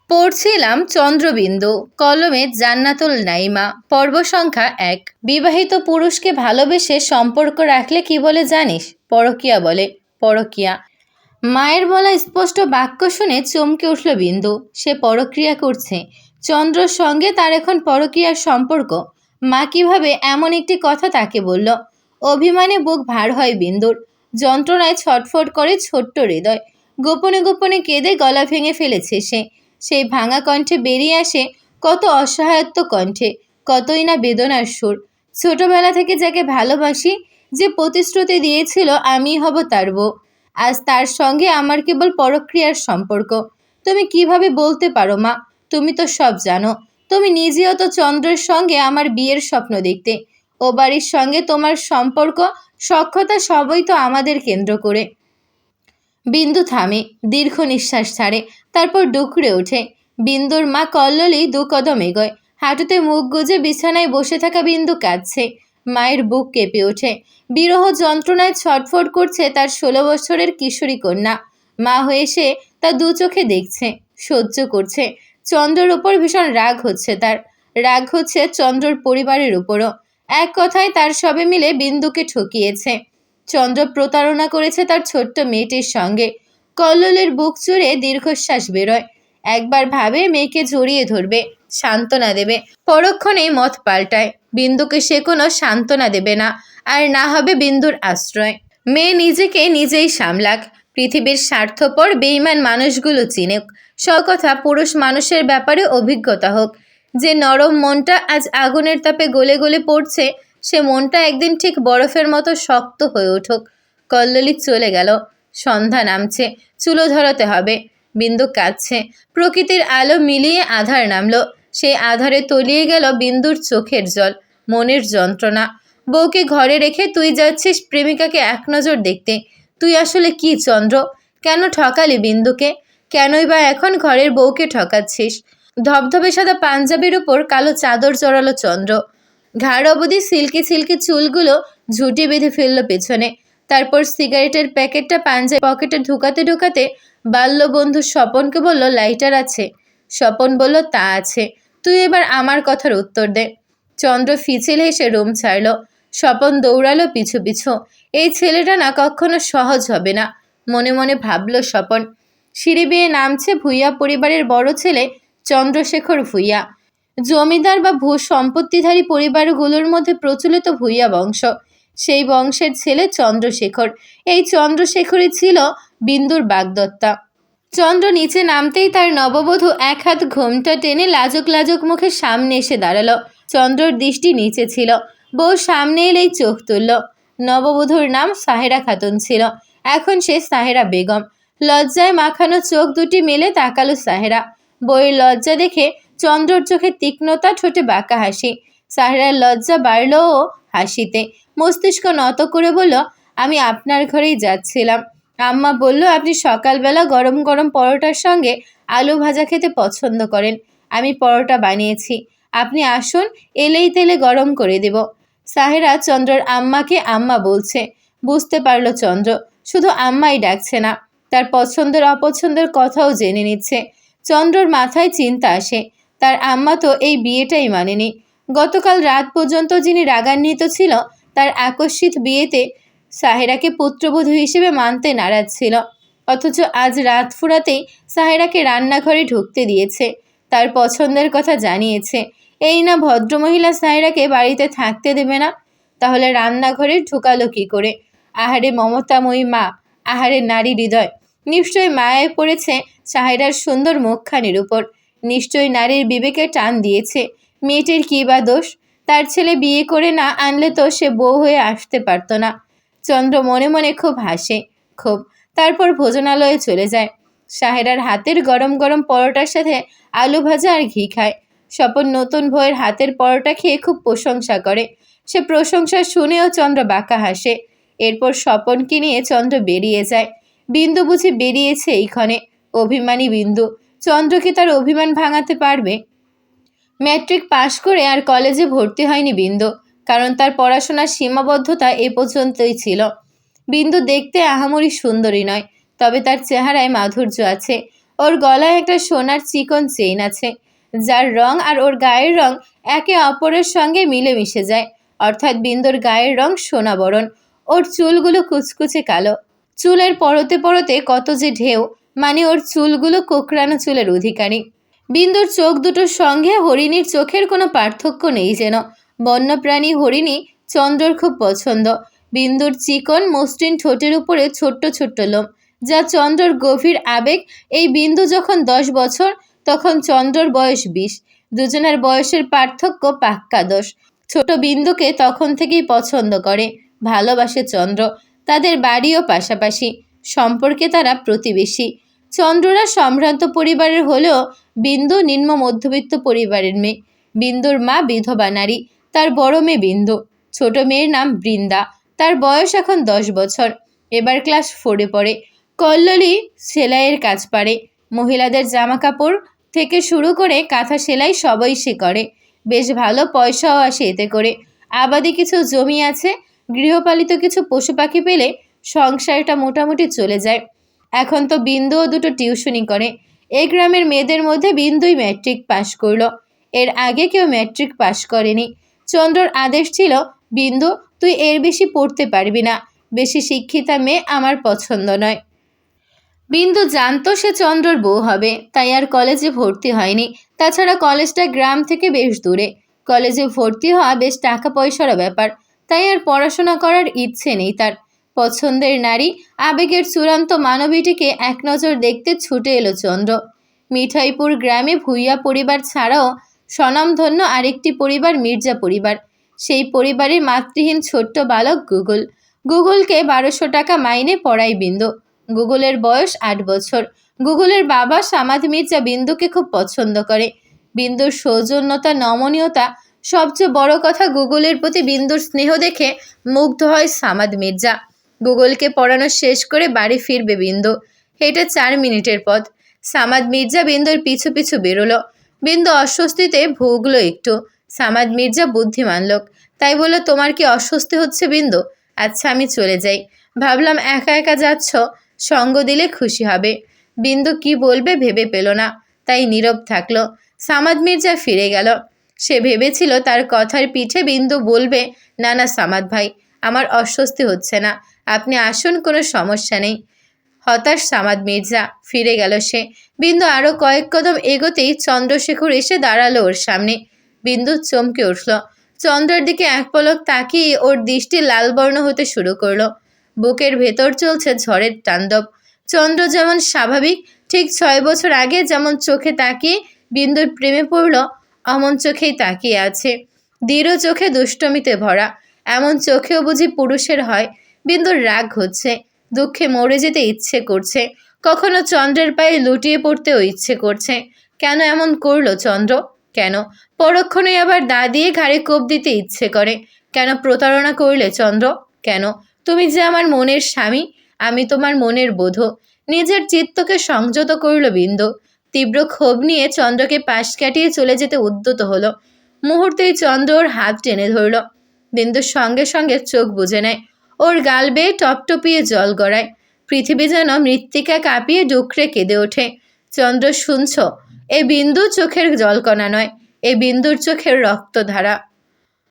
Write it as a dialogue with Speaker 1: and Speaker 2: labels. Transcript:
Speaker 1: পড়ছিলাম চন্দ্রবিন্দু, কলমে জান্নাতুল নাইমা, পর্ব সংখ্যা ১। বিবাহিত পুরুষকে ভালোবেসে সম্পর্ক রাখলে কি বলে জানিস? পরকীয়া বলে। পরকীয়া। মায়ের বলা স্পষ্ট বাক্য শুনে চমকে উঠল বিন্দু। সে পরক্রিয়া করছে, চন্দ্রর সঙ্গে তার এখন পরকীয়ার সম্পর্ক। মা কিভাবে এমন একটি কথা তাকে বলল? অভিমানে বুক ভার হয় বিন্দুর, যন্ত্রণায় ছটফট করে ছোট্ট হৃদয়। গোপনে গোপনে কেঁদে গলা ভেঙে ফেলেছে সে। সেই ভাঙা কণ্ঠে বেরিয়ে আসে কত অসহায়ত্ব কণ্ঠে, কতই না বেদনার সুর। ছোটবেলা থেকে যাকে ভালোবাসি, যে প্রতিশ্রুতি দিয়েছিল আমি হব তার বউ, আজ তার সঙ্গে আমার কেবল পরক্রিয়ার সম্পর্ক। তুমি কিভাবে বলতে পারো মা? তুমি তো সব জানো। তুমি নিজেও তো চন্দ্রের সঙ্গে আমার বিয়ের স্বপ্ন দেখতে। ও বাড়ির সঙ্গে তোমার সম্পর্ক, সখ্যতা সবই তো আমাদের কেন্দ্র করে। বিন্দু থামে, দীর্ঘ নিঃশ্বাস ছাড়ে, তারপর ডুকরে ওঠে। বিন্দুর মা কল্লোলী ২ কদম এগোয়। হাঁটুতে মুখ গুজে বিছানায় বসে থাকা বিন্দু কাঁদছে। মায়ের বুক কেঁপে ওঠে। বিরহ যন্ত্রণায় ছটফট করছে তার ১৬ বছরের কিশোরী কন্যা। মা হয়ে সে তা ২ চোখে দেখছে, সহ্য করছে। চন্দ্রের ওপর ভীষণ রাগ হচ্ছে তার। রাগ হচ্ছে চন্দ্রর পরিবারের উপরও। এক কথায় তার সবে মিলে বিন্দুকে ঠকিয়েছে। চন্দ্র প্রতারণা করেছে তার ছোট্ট মেয়েটির সঙ্গে। কল্লোলের বুক চুড়ে দীর্ঘশ্বাস বেরোয়। একবার ভাবে মেয়েকে জড়িয়ে ধরবে, সান্ত্বনা দেবে। পরক্ষণেই মত পাল্টায়। বিন্দুকে সে কোনো সান্ত্বনা দেবে না, আর না হবে বিন্দুর আশ্রয়। মেয়ে নিজেকে নিজেই সামলাক, পৃথিবীর স্বার্থপর বেঈমান মানুষগুলো চিনুক, সকথা পুরুষ মানুষের ব্যাপারে অভিজ্ঞতা হোক। যে নরম মনটা আজ আগুনের তাপে গলে গলে পড়ছে, সে মনটা একদিন ঠিক বরফের মতো শক্ত হয়ে উঠুক। কল্লোলী চলে গেল। সন্ধ্যা নামছে, চুলো ধরাতে হবে। বিন্দু কাঁদছে। প্রকৃতির আলো মিলিয়ে আধার নামলো। সেই আধারে তলিয়ে গেল বিন্দুর চোখের জল, মনের যন্ত্রণা। বউকে ঘরে রেখে তুই যাচ্ছিস প্রেমিকাকে এক নজর দেখতে। তুই আসলে কি চন্দ্র? কেন ঠকালি বিন্দুকে? কেনই বা এখন ঘরের বউকে ঠকাচ্ছিস? ধবধবে সাদা পাঞ্জাবির উপর কালো চাদর জড়ালো চন্দ্র। ঘাড় অবধি সিল্কি সিল্কি চুলগুলো ঝুঁটি বেঁধে ফেলল পেছনে। তারপর সিগারেটের প্যাকেটটা পাঞ্জাবি পকেটে ঢুকাতে ঢুকাতে বাল্যবন্ধু স্বপনকে বলল, লাইটার আছে? স্বপন বলল, তা আছে। তুই এবার আমার কথার উত্তর দে। চন্দ্র ফিচেল হেসে রুম ছাড়ল। স্বপন দৌড়ালো পিছু পিছু। এই ছেলেটা না কখনো সহজ হবে না, মনে মনে ভাবল স্বপন। সিঁড়ি বেয়ে নামছে ভূঁইয়া পরিবারের বড় ছেলে চন্দ্রশেখর ভূঁইয়া। জমিদার বা ভূ সম্পত্তিধারী পরিবারগুলোর মধ্যে প্রচলিত ভূঁইয়া বংশ। সেই বংশের ছেলে চন্দ্রশেখর। এই চন্দ্রশেখরই ছিল বিন্দুর বাগদত্তা। চন্দ্র নিচে নামতেই তার নববধূ এক হাত ঘোমটা টেনে লাজুক লাজুক মুখে সামনে এসে দাঁড়ালো। চন্দ্রর দৃষ্টি নিচে ছিল। বউ সামনে এলেই চোখ তুলল। নববধূর নাম সাহেরা খাতুন ছিল। এখন সে সাহেরা বেগম। লজ্জায় মাখানো চোখ দুটি মেলে তাকালো সাহেরা। বউয়ের লজ্জা দেখে চন্দ্রর চোখে তীক্ষ্ণতা, ঠোঁটে বাঁকা হাসি। সাহেরার লজ্জা বাড়ল ও হাসিতে। মস্তিষ্ক নত করে বলল, আমি আপনার ঘরেই যাচ্ছিলাম। আম্মা বলল আপনি সকালবেলা গরম গরম পরোটার সঙ্গে আলু ভাজা খেতে পছন্দ করেন। আমি পরোটা বানিয়েছি, আপনি আসুন, এলেই তেলে গরম করে দেব। সাহেরা চন্দ্রর আম্মাকে আম্মা বলছে। বুঝতে পারল চন্দ্র শুধু আম্মাই ডাকছে না, তার পছন্দের অপছন্দের কথাও জেনে নিচ্ছে। চন্দ্রর মাথায় চিন্তা আসে, তার আম্মা তো এই বিয়েটাই মানেনি। গতকাল রাত পর্যন্ত যিনি রাগান্বিত ছিল, তার আকস্মিক বিয়েতে সাহেরাকে পুত্রবধূ হিসেবে মানতে নারাজ ছিল, অথচ আজ রাত ফুরাতেই সাহেরাকে রান্নাঘরে ঢুকতে দিয়েছে, তার পছন্দের কথা জানিয়েছে। এই না ভদ্রমহিলা সাহেরাকে বাড়িতে থাকতে দেবে না? তাহলে রান্নাঘরে ঢুকালো কি করে? আহারে মমতাময়ী মা, আহারে নারী হৃদয়! নিশ্চয়ই মায়ায় পড়েছে সাহেরার সুন্দর মুখখানির উপর। নিশ্চয়ই নারীর বিবেকে টান দিয়েছে। মেয়েটির কী বা দোষ? তার ছেলে বিয়ে করে না আনলে তো সে বউ হয়ে আসতে পারত না। চন্দ্র মনে মনে খুব হাসে, খুব। তারপর ভোজনালয়ে চলে যায়। সাহেরার হাতের গরম গরম পরোটার সাথে আলু ভাজা আর ঘি খায়। স্বপন নতুন বউয়ের হাতের পরোটা খেয়ে খুব প্রশংসা করে। সে প্রশংসা শুনেও চন্দ্র বাঁকা হাসে। এরপর স্বপনকে নিয়ে চন্দ্র বেরিয়ে যায়। বিন্দু বুঝি বেরিয়েছে এইখানে। অভিমানী বিন্দু। চন্দ্র কি তার অভিমান ভাঙাতে পারবে? ম্যাট্রিক পাশ করে আর কলেজে ভর্তি হয়নি বিন্দু, কারণ তার পড়াশোনার সীমাবদ্ধতা এ পর্যন্তই ছিল। বিন্দু দেখতে আহামরি সুন্দরী নয়, তবে তার চেহারায় মাধুর্য আছে। ওর গলায় একটা সোনার চিকন চেইন আছে, যার রং আর ওর গায়ের রং একে অপরের সঙ্গে মিলেমিশে যায়। অর্থাৎ বিন্দুর গায়ের রং সোনা বরণ। ওর চুলগুলো কুচকুচে কালো, চুলের পরতে পরতে কত যে ঢেউ, মানে ওর চুলগুলো কোকড়ানো চুলের অধিকারী। বিন্দুর চোখ দুটোর সঙ্গে হরিণীর চোখের কোনো পার্থক্য নেই যেন। বন্যপ্রাণী হরিণী চন্দ্রর খুব পছন্দ। বিন্দুর চিকন মসৃণ ঠোঁটের উপরে ছোট্ট ছোট্ট লোম, যা চন্দ্রর গভীর আবেগ। এই বিন্দু যখন 10 বছর, তখন চন্দ্রর বয়স 20। দুজনের বয়সের পার্থক্য পাক্কা 10। ছোট বিন্দুকে তখন থেকেই পছন্দ করে, ভালোবাসে চন্দ্র। তাদের বাড়িও পাশাপাশি, সম্পর্কে তারা প্রতিবেশী। চন্দ্ররা সম্ভ্রান্ত পরিবারের হলেও বিন্দু নিম্ন মধ্যবিত্ত পরিবারের মেয়ে। বিন্দুর মা বিধবা নারী, তার বড় মেয়ে বিন্দু। ছোট মেয়ের নাম বৃন্দা, তার বয়স এখন 10 বছর, এবার ক্লাস 4-এ পড়ে। কল্লোলী সেলাইয়ের কাজ পারে, মহিলাদের জামা কাপড় থেকে শুরু করে কাঁথা সেলাই সবই সে করে। বেশ ভালো পয়সাও আসে এতে করে। আবাদি কিছু জমি আছে, গৃহপালিত কিছু পশু পাখি পেলে সংসারটা মোটামুটি চলে যায়। এখন তো বিন্দুও দুটো টিউশনি করে। এই গ্রামের মেয়েদের মধ্যে বিন্দুই ম্যাট্রিক পাশ করলো, এর আগে কেউ ম্যাট্রিক পাশ করেনি। চন্দ্রর আদেশ ছিল, বিন্দু তুই এর বেশি পড়তে পারবি না, বেশি শিক্ষিতা মেয়ে আমার পছন্দ নয়। বিন্দু জানতো সে চন্দ্রর বউ হবে, তাই আর কলেজে ভর্তি হয়নি। তাছাড়া কলেজটা গ্রাম থেকে বেশ দূরে, কলেজে ভর্তি হওয়া বেশ টাকা পয়সারও ব্যাপার, তাই আর পড়াশোনা করার ইচ্ছে নেই তার। পছন্দের নারী, আবেগের চূড়ান্ত মানবীটিকে এক নজর দেখতে ছুটে এলো চন্দ্র। মিঠাইপুর গ্রামে ভূঁইয়া পরিবার ছাড়াও স্বনামধন্য আরেকটি পরিবার মির্জা পরিবার। সেই পরিবারের মাতৃহীন ছোট্ট বালক গুগল। গুগলকে 1200 টাকা মাইনে পড়ায় বিন্দু। গুগলের বয়স 8 বছর। গুগলের বাবা সামাদ মির্জা বিন্দুকে খুব পছন্দ করে। বিন্দুর সৌজন্যতা, নমনীয়তা, সবচেয়ে বড় কথা গুগলের প্রতি বিন্দুর স্নেহ দেখে মুগ্ধ হয় সামাদ মির্জা। গুগলকে পড়ানো শেষ করে বাড়ি ফিরবে বিন্দু। হেঁটে 4 মিনিটের পথ। সামাদ মির্জা বিন্দুর পিছু পিছু বেরোলো। বিন্দু অস্বস্তিতে ভুগলো একটু। সামাদ মির্জা বুদ্ধিমান লোক, তাই বলল, তোমার কি অস্বস্তি হচ্ছে বিন্দু? আচ্ছা আমি চলে যাই। ভাবলাম একা একা যাচ্ছ, সঙ্গ দিলে খুশি হবে। বিন্দু কি বলবে ভেবে পেল না, তাই নীরব থাকলো। সামাদ মির্জা ফিরে গেল। সে ভেবেছিল তার কথার পিঠে বিন্দু বলবে, না না সামাদ ভাই, আমার অস্বস্তি হচ্ছে না, আপনি আসুন, কোনো সমস্যা নেই। হতাশ সামাদ মির্জা, ফিরে গেল সে। বিন্দু আরও কয়েক কদম এগোতেই চন্দ্রশেখর এসে দাঁড়ালো ওর সামনে। বিন্দু চমকে উঠল। চন্দ্রের দিকে এক পলক তাকিয়ে ওর দৃষ্টি লালবর্ণ হতে শুরু করলো। বুকের ভেতর চলছে ঝড়ের তাণ্ডব। চন্দ্র যেমন স্বাভাবিক, ঠিক 6 বছর আগে যেমন চোখে তাকিয়ে বিন্দুর প্রেমে পড়ল, অমন চোখেই তাকিয়ে আছে। দৃঢ় চোখে দুষ্টমিতে ভরা। এমন চোখেও বুঝি পুরুষের হয়? বিন্দুর রাগ হচ্ছে, দুঃখে মরে যেতে ইচ্ছে করছে, কখনো চন্দ্রের পায়ে লুটিয়ে পড়তেও ইচ্ছে করছে। কেন এমন করলো চন্দ্র? কেন পরক্ষণে আবার দা দিয়ে ঘাড়ে কোপ দিতে ইচ্ছে করে? কেন প্রতারণা করলে চন্দ্র? কেন? তুমি যে আমার মনের স্বামী, আমি তোমার মনের বধূ। নিজের চিত্তকে সংযত করল বিন্দু। তীব্র ক্ষোভ নিয়ে চন্দ্রকে পাশ কাটিয়ে চলে যেতে উদ্যত হলো। মুহূর্তেই চন্দ্র ওর হাত টেনে ধরল। বিন্দুর সঙ্গে সঙ্গে চোখ বুজে নেয়। ওর গাল বেয়ে টপটপিয়ে জল গড়ায়। পৃথিবী যেন মৃত্তিকা কাঁপিয়ে ডুকরে কেঁদে ওঠে। চন্দ্র, শুনছ? এ বিন্দু চোখের জলকণা নয়, এ বিন্দুর চোখের রক্তধারা।